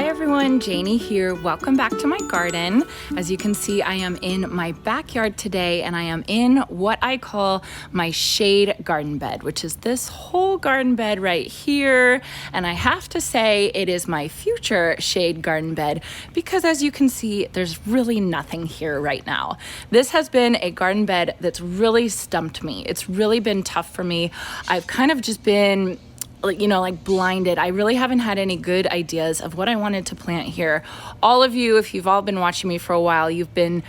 Hi everyone, Janie here. Welcome back to my garden. As you can see, I am in my backyard today and I am in what I call my shade garden bed, which is this whole garden bed right here. And I have to say it is my future shade garden bed because as you can see, there's really nothing here right now. This has been a garden bed that's really stumped me. It's really been tough for me. I've kind of just been like blinded. I really haven't had any good ideas of what I wanted to plant here. All of you, if you've all been watching me for a while, you've been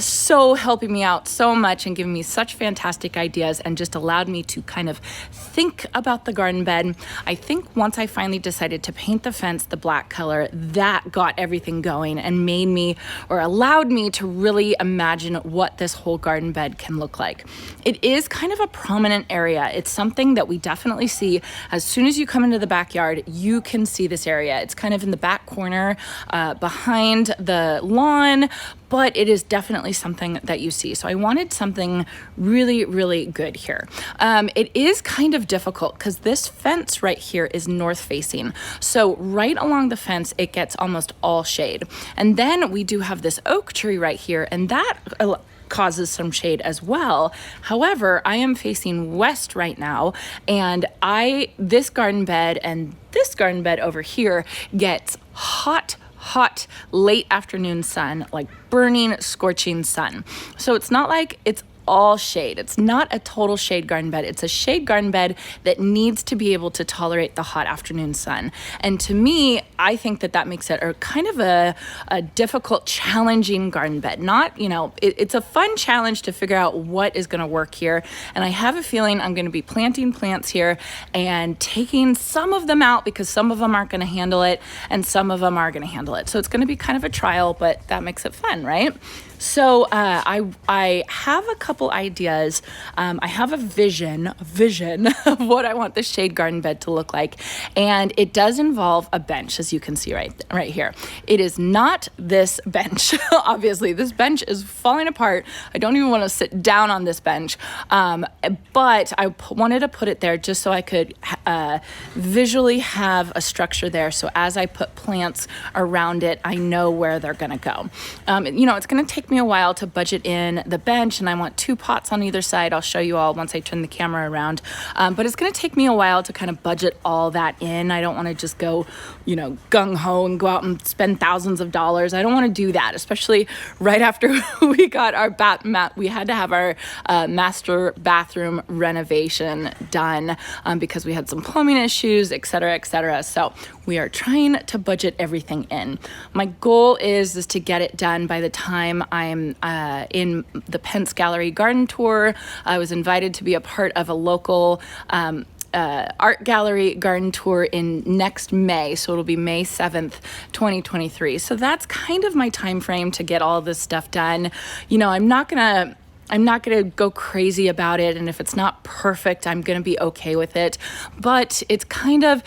so helping me out so much and giving me such fantastic ideas and just allowed me to kind of think about the garden bed. I think once I finally decided to paint the fence the black color, that got everything going and made me or allowed me to really imagine what this whole garden bed can look like. It is kind of a prominent area. It's something that we definitely see as soon as you come into the backyard. You can see this area. It's kind of in the back corner behind the lawn, but it is definitely something that you see. So I wanted something really, really good here. It is kind of difficult because this fence right here is north facing. So right along the fence, it gets almost all shade. And then we do have this oak tree right here, and that causes some shade as well. However, I am facing west right now, and this garden bed and this garden bed over here gets hot late afternoon sun, like burning, scorching sun. So it's not like it's all shade. It's not a total shade garden bed. It's a shade garden bed that needs to be able to tolerate the hot afternoon sun. And to me, I think that makes it a kind of a difficult, challenging garden bed. Not, it's a fun challenge to figure out what is going to work here. And I have a feeling I'm going to be planting plants here and taking some of them out because some of them aren't going to handle it and some of them are going to handle it. So it's going to be kind of a trial, but that makes it fun, right? So I have a couple ideas. I have a vision of what I want the shade garden bed to look like. And it does involve a bench, as you can see right here. It is not this bench. Obviously, this bench is falling apart. I don't even want to sit down on this bench. But I wanted to put it there just so I could visually have a structure there. So as I put plants around it, I know where they're going to go. It's going to take me a while to budget in the bench, and I want 2 pots on either side. I'll show you all once I turn the camera around. But it's going to take me a while to kind of budget all that in. I don't want to just go, gung-ho and go out and spend thousands of dollars. I don't want to do that, especially right after we got our we had to have our master bathroom renovation done because we had some plumbing issues, et cetera. So we are trying to budget everything in. My goal is to get it done by the time I'm in the Pence Gallery garden tour. I was invited to be a part of a local art gallery garden tour in next May. So it'll be May 7th, 2023. So that's kind of my time frame to get all this stuff done. I'm not going to go crazy about it. And if it's not perfect, I'm going to be okay with it. But it's kind of,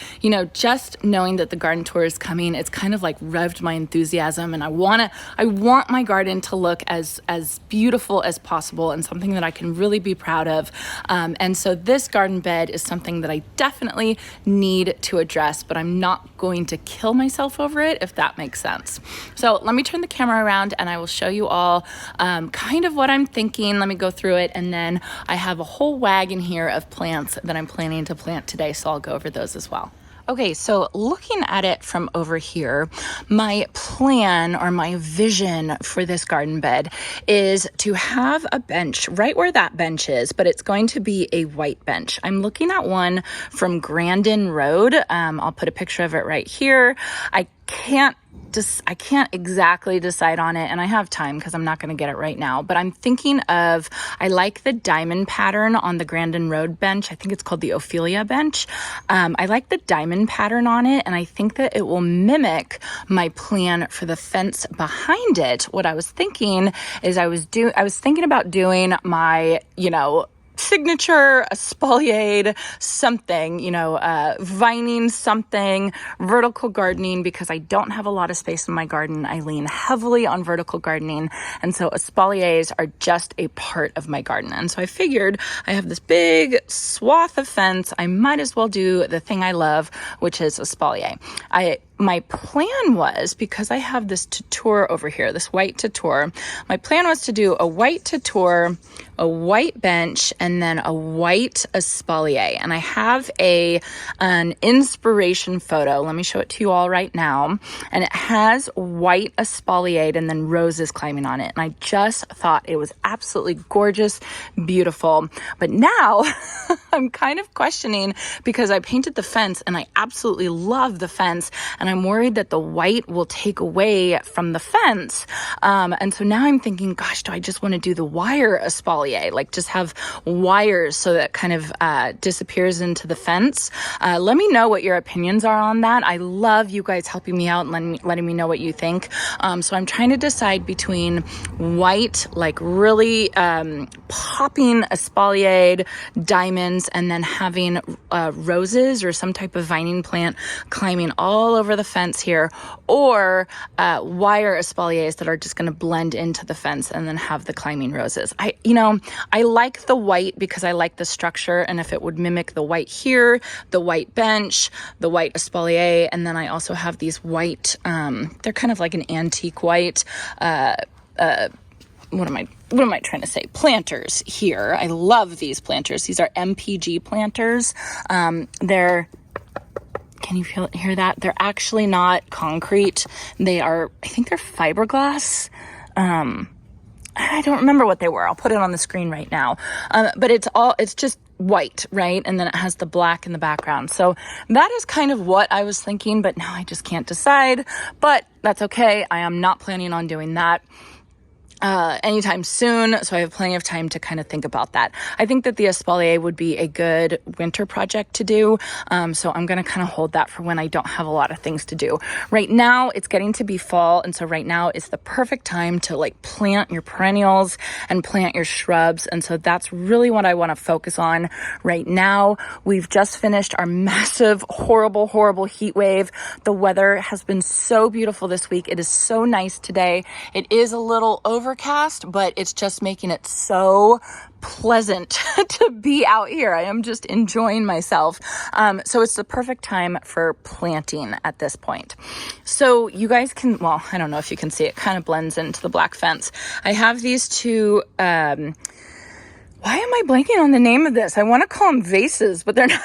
just knowing that the garden tour is coming, it's kind of like revved my enthusiasm. And I want my garden to look as beautiful as possible and something that I can really be proud of. And so this garden bed is something that I definitely need to address, but I'm not going to kill myself over it, if that makes sense. So let me turn the camera around and I will show you all kind of what I'm thinking. Let me go through it, and then I have a whole wagon here of plants that I'm planning to plant today, so I'll go over those as well. Okay, so looking at it from over here, my plan or my vision for this garden bed is to have a bench right where that bench is, but it's going to be a white bench. I'm looking at one from Grandin Road. I'll put a picture of it right here. I can't exactly decide on it, and I have time because I'm not going to get it right now, but I'm thinking I like the diamond pattern on the Grandin Road bench. I think it's called the Ophelia bench. I like the diamond pattern on it, and I think that it will mimic my plan for the fence behind it. What I was thinking is I was thinking about doing my, signature, a espalier, something, vining something, vertical gardening, because I don't have a lot of space in my garden. I lean heavily on vertical gardening, and so espaliers are just a part of my garden. And so I figured I have this big swath of fence. I might as well do the thing I love, which is espalier. my plan was, because I have this tutor over here, this white tutor, my plan was to do a white tutor, a white bench, and then a white espalier. And I have an inspiration photo. Let me show it to you all right now. And it has white espalier and then roses climbing on it. And I just thought it was absolutely gorgeous, beautiful. But now I'm kind of questioning, because I painted the fence and I absolutely love the fence, and I'm worried that the white will take away from the fence. And so now I'm thinking, gosh, do I just want to do the wire espalier? Like just have wires so that kind of disappears into the fence. Let me know what your opinions are on that. I love you guys helping me out and letting me know what you think. So I'm trying to decide between white, like really popping espaliered diamonds, and then having roses or some type of vining plant climbing all over the fence here, or wire espaliers that are just going to blend into the fence and then have the climbing roses. I like the white because I like the structure, and if it would mimic the white here, the white bench, the white espalier, and then I also have these white, they're kind of like an antique white, what am I trying to say? Planters here. I love these planters. These are MPG planters. Can you hear that? They're actually not concrete. I think they're fiberglass. I don't remember what they were. I'll put it on the screen right now. But it's just white, right? And then it has the black in the background. So that is kind of what I was thinking, but now I just can't decide. But that's okay. I am not planning on doing that anytime soon, so I have plenty of time to kind of think about that. I think that the espalier would be a good winter project to do, so I'm going to kind of hold that for when I don't have a lot of things to do. Right now, it's getting to be fall, and so right now is the perfect time to like plant your perennials and plant your shrubs, and so that's really what I want to focus on right now. We've just finished our massive, horrible heat wave. The weather has been so beautiful this week. It is so nice today. It is a little overcast, but it's just making it so pleasant to be out here. I am just enjoying myself. So it's the perfect time for planting at this point. So you guys can, well, I don't know if you can see, it kind of blends into the black fence. I have these two, why am I blanking on the name of this? I want to call them vases, but they're not,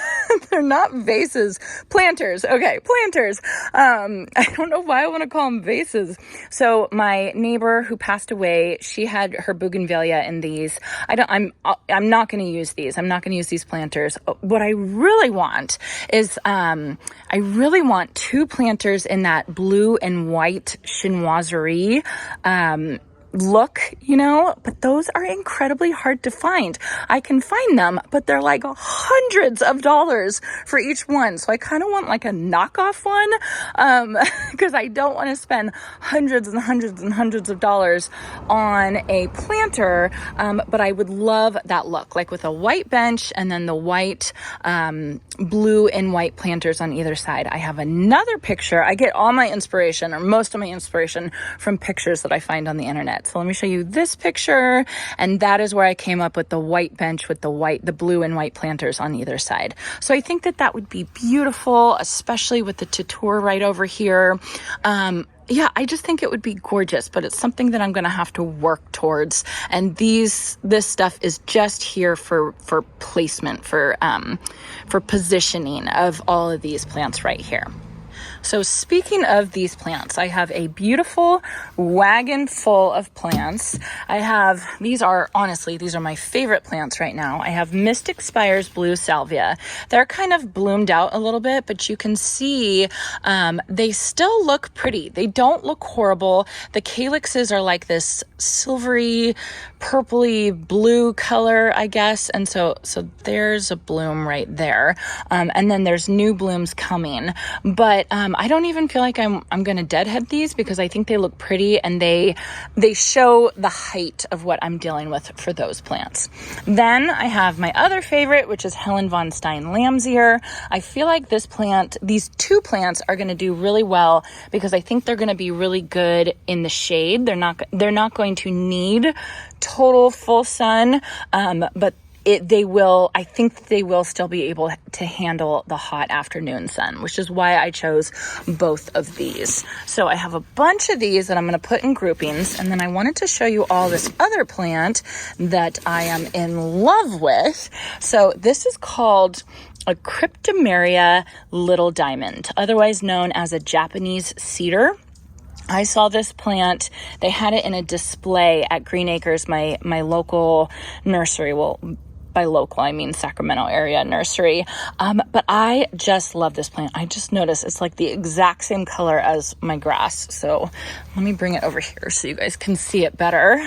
they're not vases. Planters. Okay, planters. I don't know why I want to call them vases. So my neighbor who passed away, she had her bougainvillea in these. I'm not going to use these. I'm not going to use these planters. What I really want is, I really want two planters in that blue and white chinoiserie, look, but those are incredibly hard to find. I can find them, but they're like hundreds of dollars for each one. So I kind of want like a knockoff one, because I don't want to spend hundreds and hundreds and hundreds of dollars on a planter. But I would love that look, like with a white bench and then the white, blue and white planters on either side. I have another picture. I get all my inspiration, or most of my inspiration, from pictures that I find on the internet. So let me show you this picture, and that is where I came up with the white bench with the blue and white planters on either side. So I think that would be beautiful, especially with the tutor right over here. Yeah, I just think it would be gorgeous, but it's something that I'm going to have to work towards. And this stuff is just here for placement, for positioning of all of these plants right here. So speaking of these plants, I have a beautiful wagon full of plants. These are my favorite plants right now. I have Mystic Spire's Blue Salvia. They're kind of bloomed out a little bit, but you can see they still look pretty. They don't look horrible. The calyxes are like this silvery, purpley blue color, I guess. And so there's a bloom right there. And then there's new blooms coming. But I don't even feel like I'm going to deadhead these, because I think they look pretty and they show the height of what I'm dealing with for those plants. Then I have my other favorite, which is Helen von Stein Lambsear. I feel like these two plants are going to do really well, because I think they're going to be really good in the shade. They're not going to need total full sun, but I think they will still be able to handle the hot afternoon sun, which is why I chose both of these. So I have a bunch of these that I'm going to put in groupings, and then I wanted to show you all this other plant that I am in love with. So this is called a Cryptomeria Little Diamond, otherwise known as a Japanese cedar. I saw this plant. They had it in a display at Green Acres, my local nursery. Well, by local, I mean Sacramento area nursery. But I just love this plant. I just noticed it's like the exact same color as my grass. So let me bring it over here so you guys can see it better.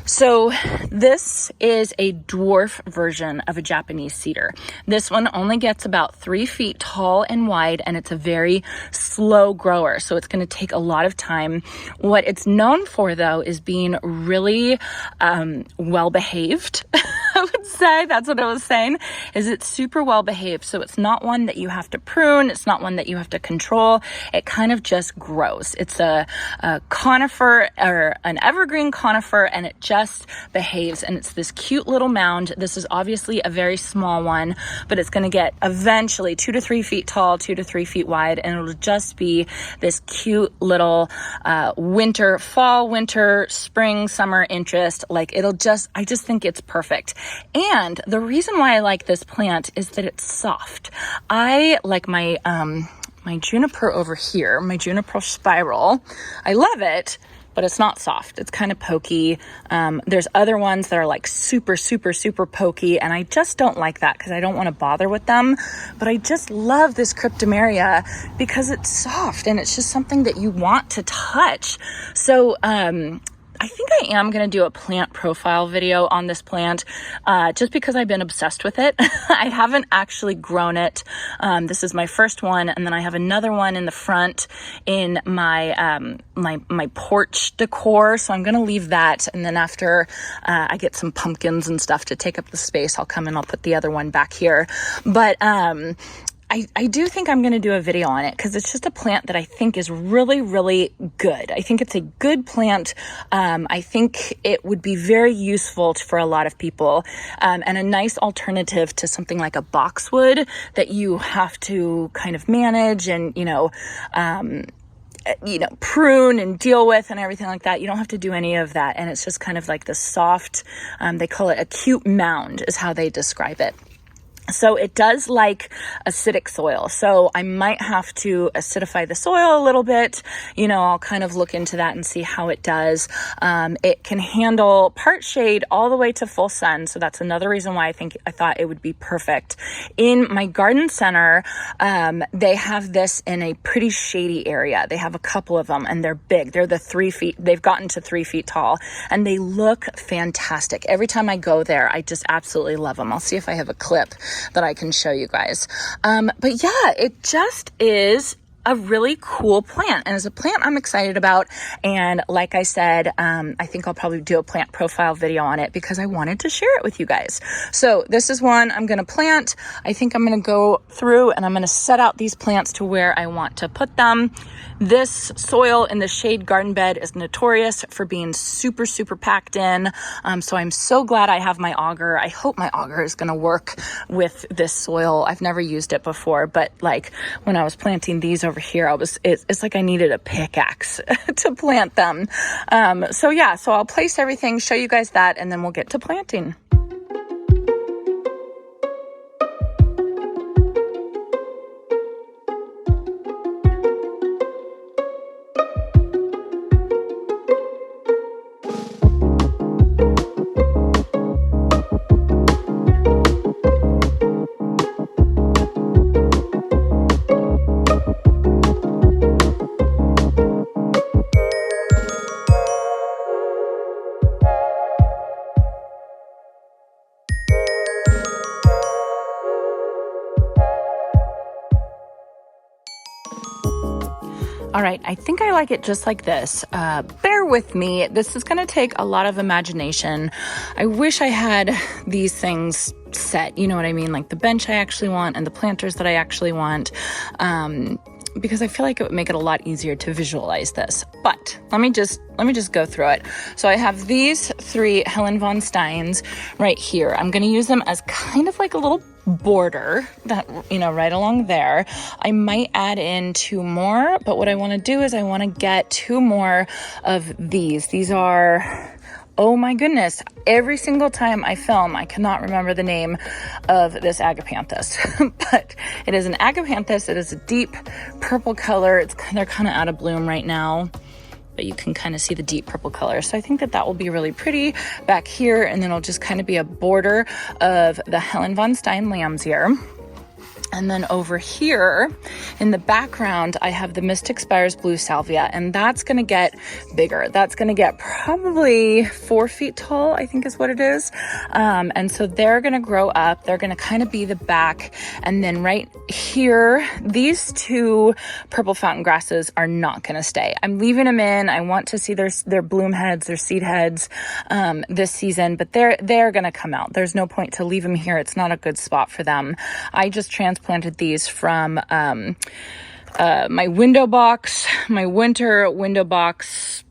So this is a dwarf version of a Japanese cedar. This one only gets about 3 feet tall and wide, and it's a very slow grower. So it's going to take a lot of time. What it's known for, though, is being really well behaved. I would say that's what I was saying, is it's super well behaved. So it's not one that you have to prune. It's not one that you have to control. It kind of just grows. It's a conifer, or an evergreen conifer, and it just behaves, and it's this cute little mound. This is obviously a very small one, but it's going to get eventually 2 to 3 feet tall, 2 to 3 feet wide, and it'll just be this cute little fall, winter, spring, summer interest. Like I just think it's perfect. And the reason why I like this plant is that it's soft. I like my juniper over here, my juniper spiral. I love it, but it's not soft. It's kind of pokey. There's other ones that are like super, super, super pokey, and I just don't like that because I don't want to bother with them. But I just love this Cryptomeria because it's soft and it's just something that you want to touch. So I think I am going to do a plant profile video on this plant just because I've been obsessed with it. I haven't actually grown it. This is my first one, and then I have another one in the front in my my porch decor. So I'm going to leave that, and then after I get some pumpkins and stuff to take up the space, I'll come and I'll put the other one back here. But I do think I'm going to do a video on it because it's just a plant that I think is really, really good. I think it's a good plant. I think it would be very useful for a lot of people, and a nice alternative to something like a boxwood that you have to kind of manage and, prune and deal with and everything like that. You don't have to do any of that. And it's just kind of like the soft, they call it a cute mound is how they describe it. So it does like acidic soil. So I might have to acidify the soil a little bit. I'll kind of look into that and see how it does. It can handle part shade all the way to full sun. So that's another reason why I thought it would be perfect. In my garden center, they have this in a pretty shady area. They have a couple of them, and they're big. They're they've gotten to 3 feet tall, and they look fantastic. Every time I go there, I just absolutely love them. I'll see if I have a clip that I can show you guys. But yeah, it just is a really cool plant, and as a plant I'm excited about. And like I said, I think I'll probably do a plant profile video on it because I wanted to share it with you guys. So this is one I'm going to plant. I think I'm going to go through and I'm going to set out these plants to where I want to put them. This soil in the shade garden bed is notorious for being super, super packed in. So I'm so glad I have my auger. I hope my auger is going to work with this soil. I've never used it before, but like when I was planting these over here, it's like I needed a pickaxe to plant them. So I'll place everything, show you guys that, and then we'll get to planting. All right, I think I like it just like this. Bear with me. This is going to take a lot of imagination. I wish I had these things set, you know what I mean? Like the bench I actually want and the planters that I actually want. because I feel like it would make it a lot easier to visualize this. But let me just go through it. So I have these 3 Helen von Steins right here. I'm going to use them as kind of like a little border that, right along there. I might add in 2 more, but what I want to do is I want to get 2 more of these. These are, oh my goodness, every single time I film, I cannot remember the name of this Agapanthus, but it is an Agapanthus. It is a deep purple color. They're kind of out of bloom right now, but you can kind of see the deep purple color. So I think that will be really pretty back here, and then it'll just kind of be a border of the Helen von Stein Lambsear. And then over here in the background, I have the Mystic Spires Blue Salvia, and that's going to get bigger. That's going to get probably 4 feet tall, I think is what it is. And so they're going to grow up. They're going to kind of be the back. And then right here, these 2 purple fountain grasses are not going to stay. I'm leaving them in. I want to see their bloom heads, their seed heads this season, but they're going to come out. There's no point to leave them here. It's not a good spot for them. I just transplanted these from my window box, my winter window box,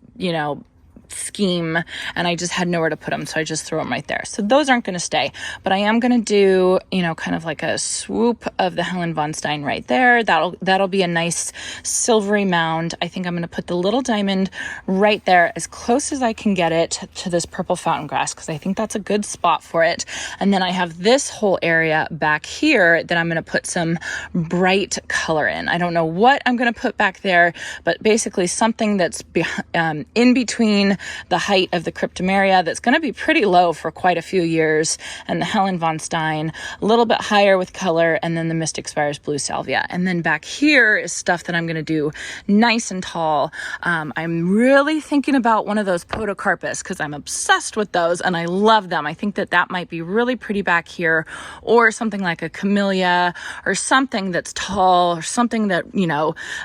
scheme, and I just had nowhere to put them, so I just threw them right there. So those aren't going to stay, but I am going to do, kind of like a swoop of the Helen von Stein right there. That'll be a nice silvery mound. I think I'm going to put the little diamond right there as close as I can get it to this purple fountain grass, because I think that's a good spot for it. And then I have this whole area back here that I'm going to put some bright color in. I don't know what I'm going to put back there, but basically something that's in between the height of the cryptomeria that's going to be pretty low for quite a few years, and the Helen von Stein a little bit higher with color, and then the Mystic Spires Blue Salvia. And then back here is stuff that I'm going to do nice and tall. I'm really thinking about one of those podocarpus because I'm obsessed with those and I love them. I think that might be really pretty back here, or something like a camellia, or something that's tall, or something that,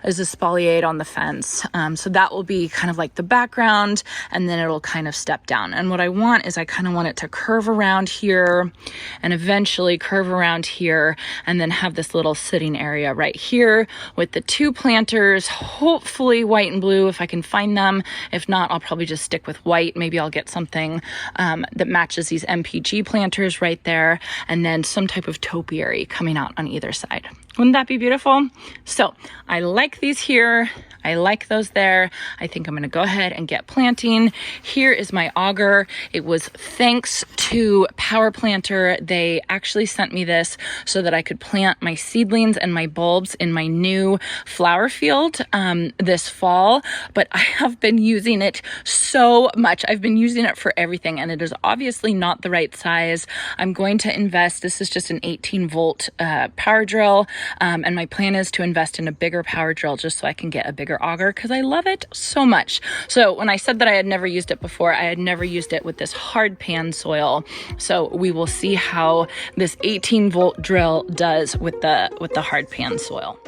is a espalier on the fence. So that will be kind of like the background, and then it'll kind of step down. And what I want is I kind of want it to curve around here and eventually curve around here, and then have this little sitting area right here with the 2 planters, hopefully white and blue if I can find them. If not, I'll probably just stick with white. Maybe I'll get something that matches these MPG planters right there, and then some type of topiary coming out on either side. Wouldn't that be beautiful? So I like these here. I like those there. I think I'm going to go ahead and get planting. Here is my auger. It was thanks to Power Planter. They actually sent me this so that I could plant my seedlings and my bulbs in my new flower field this fall. But I have been using it so much. I've been using it for everything, and it is obviously not the right size. I'm going to invest. This is just an 18-volt power drill. And my plan is to invest in a bigger power drill just so I can get a bigger auger, because I love it so much. So when I said that I had never used it before, I had never used it with this hard pan soil. So we will see how this 18-volt drill does with the hard pan soil.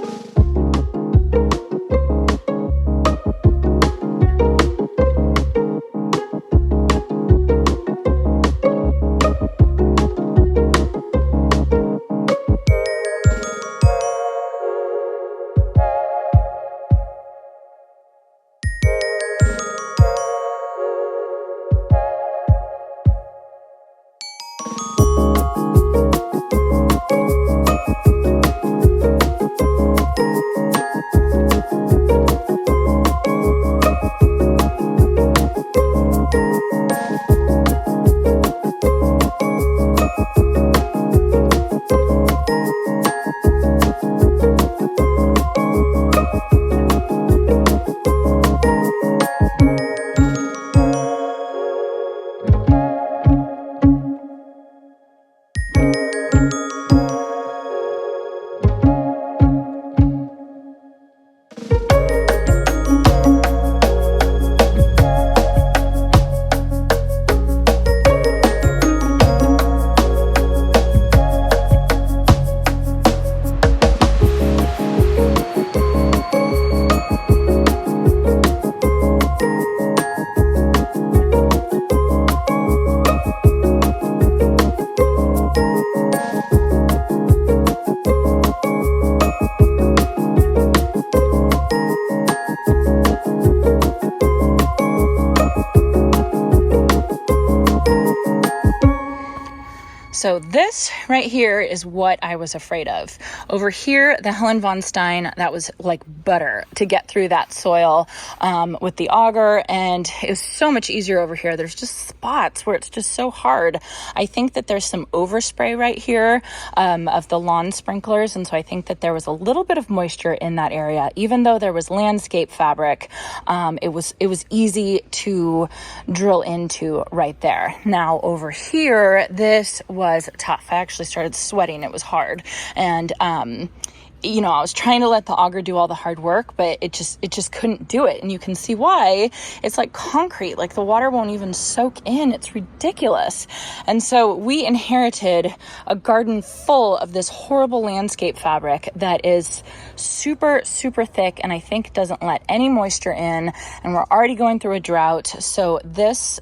So this right here is what I was afraid of. Over here, the Helen von Stein, that was like butter to get through that soil with the auger, and it was so much easier over here. There's just spots where it's just so hard. I think that there's some overspray right here of the lawn sprinklers, and so I think that there was a little bit of moisture in that area. Even though there was landscape fabric, it was easy to drill into right there. Now over here, this was tough. I actually started sweating. It was hard. And, you know, I was trying to let the auger do all the hard work, but it just couldn't do it. And you can see why. It's like concrete, like the water won't even soak in. It's ridiculous. And so we inherited a garden full of this horrible landscape fabric that is super, super thick, and I think doesn't let any moisture in. And we're already going through a drought. So this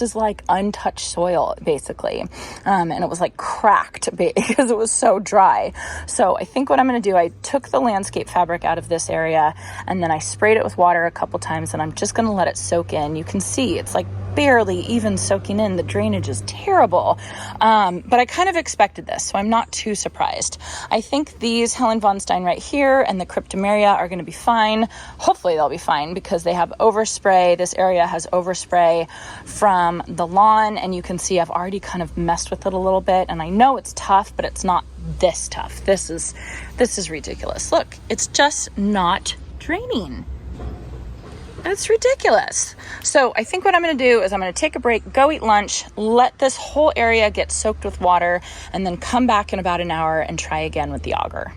is like untouched soil, basically. And it was like cracked because it was so dry. So I think what I'm going to do, I took the landscape fabric out of this area, and then I sprayed it with water a couple times, and I'm just going to let it soak in. You can see it's like barely even soaking in. The drainage is terrible. But I kind of expected this, so I'm not too surprised. I think these Helen von Stein right here and the cryptomeria are going to be fine. Hopefully they'll be fine because they have overspray. This area has overspray from the lawn, and you can see I've already kind of messed with it a little bit, and I know it's tough, but it's not this tough. This is ridiculous. Look, it's just not draining. It's ridiculous. So I think what I'm going to do is I'm going to take a break, go eat lunch, let this whole area get soaked with water, and then come back in about an hour and try again with the auger.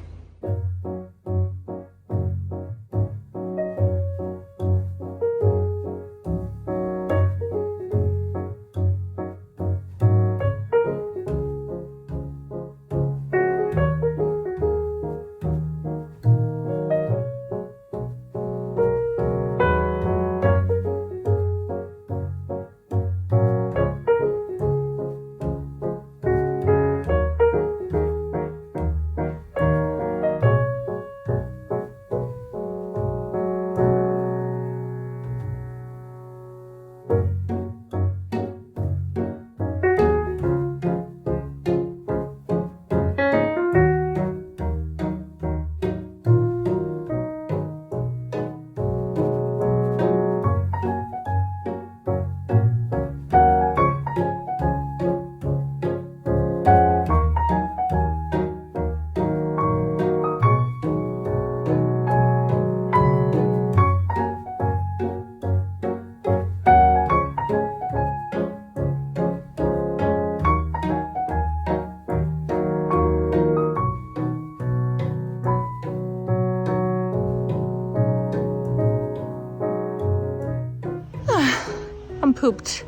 I'm pooped.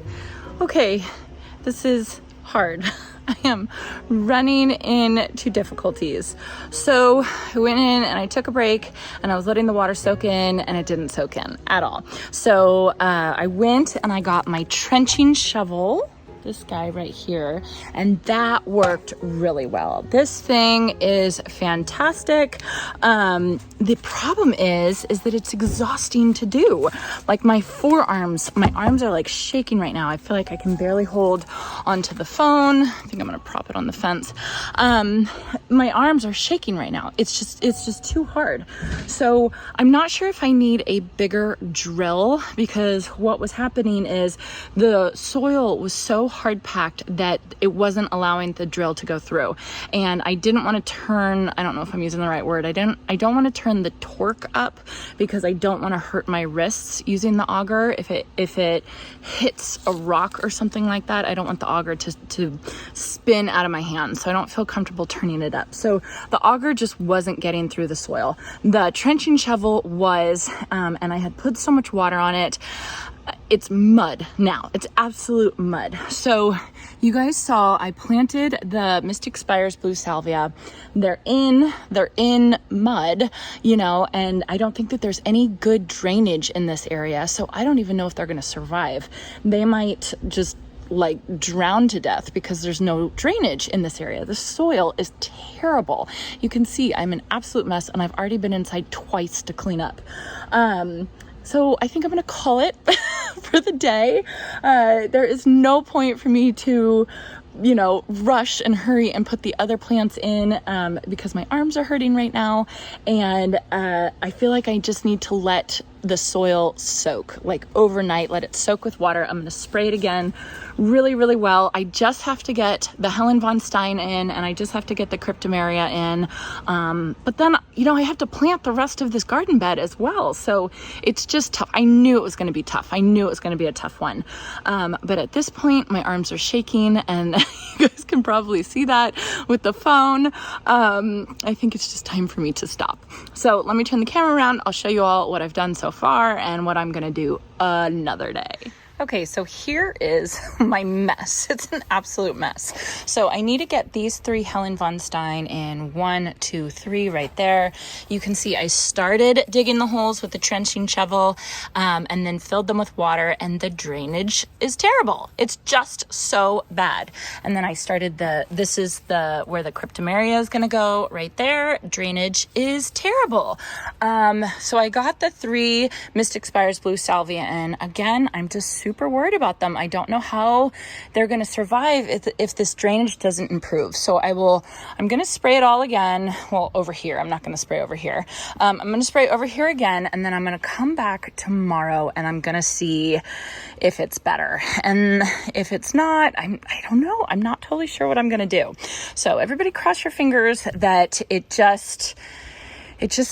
Okay, this is hard. I am running into difficulties. So I went in and I took a break, and I was letting the water soak in, and it didn't soak in at all. So I went and I got my trenching shovel, this guy right here, and that worked really well. This thing is fantastic. The problem is that it's exhausting to do. Like my arms are like shaking right now. I feel like I can barely hold onto the phone. I think I'm gonna prop it on the fence. My arms are shaking right now. It's just too hard. So I'm not sure if I need a bigger drill, because what was happening is the soil was so hard packed that it wasn't allowing the drill to go through. And I didn't want to turn, I don't know if I'm using the right word, I don't want to turn the torque up, because I don't want to hurt my wrists using the auger. If it hits a rock or something like that, I don't want the auger to spin out of my hands. So I don't feel comfortable turning it up. So the auger just wasn't getting through the soil. The trenching shovel was, and I had put so much water on it. It's mud now. It's absolute mud. So you guys saw I planted the Mystic Spires Blue Salvia. They're in mud, you know, and I don't think that there's any good drainage in this area. So I don't even know if they're going to survive. They might just like drown to death because there's no drainage in this area. The soil is terrible. You can see I'm an absolute mess, and I've already been inside twice to clean up. So I think I'm going to call it for the day. There is no point for me to you know, rush and hurry and put the other plants in because my arms are hurting right now. And I feel like I just need to let the soil soak, like overnight, let it soak with water. I'm going to spray it again really, really well. I just have to get the Helen von Stein in, and I just have to get the Cryptomeria in. But then, you know, I have to plant the rest of this garden bed as well. So it's just tough. I knew it was going to be tough. I knew it was going to be a tough one. But at this point, my arms are shaking, and you guys can probably see that with the phone. I think it's just time for me to stop. So let me turn the camera around. I'll show you all what I've done so far and what I'm gonna do another day. Okay, so here is my mess. It's an absolute mess. So I need to get these 3 Helen von Stein in 1, 2, 3 right there. You can see I started digging the holes with the trenching shovel and then filled them with water, and the drainage is terrible. It's just so bad. And then I started this is where the Cryptomeria is gonna go right there. Drainage is terrible. So I got the 3 Mystic Spires Blue Salvia in. Again, I'm just super worried about them. I don't know how they're going to survive if this drainage doesn't improve. So I'm going to spray it all again. Well, over here. I'm not going to spray over here. I'm going to spray over here again, and then I'm going to come back tomorrow and I'm going to see if it's better. And if it's not, I don't know. I'm not totally sure what I'm going to do. So everybody cross your fingers that it just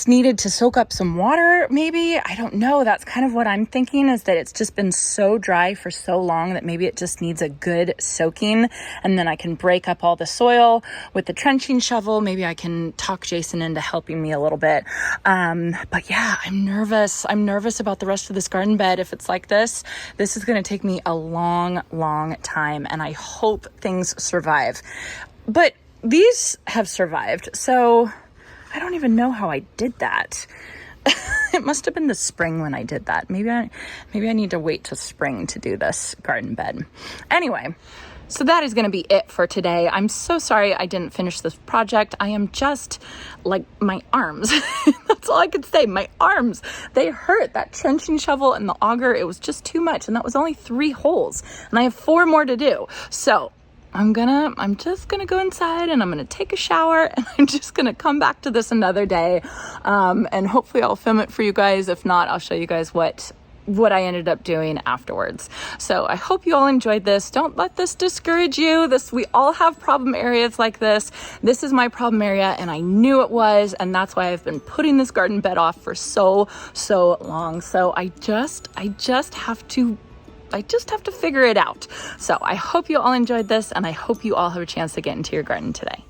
needed to soak up some water, maybe. I don't know. That's kind of what I'm thinking, is that it's just been so dry for so long that maybe it just needs a good soaking, and then I can break up all the soil with the trenching shovel. Maybe I can talk Jason into helping me a little bit. But yeah, I'm nervous. I'm nervous about the rest of this garden bed. If it's like this is going to take me a long, long time, and I hope things survive. But these have survived, so I don't even know how I did that. It must have been the spring when I did that. Maybe I need to wait till spring to do this garden bed. Anyway, so that is going to be it for today. I'm so sorry I didn't finish this project. I am just like, my arms. That's all I could say. My arms, they hurt. That trenching shovel and the auger, it was just too much. And that was only 3 holes. And I have 4 more to do. So I'm just gonna go inside and I'm gonna take a shower, and I'm just gonna come back to this another day. And hopefully I'll film it for you guys. If not, I'll show you guys what I ended up doing afterwards. So I hope you all enjoyed this. Don't let this discourage you. We all have problem areas like this. This is my problem area, and I knew it was, and that's why I've been putting this garden bed off for so long. So I just have to figure it out. So I hope you all enjoyed this, and I hope you all have a chance to get into your garden today.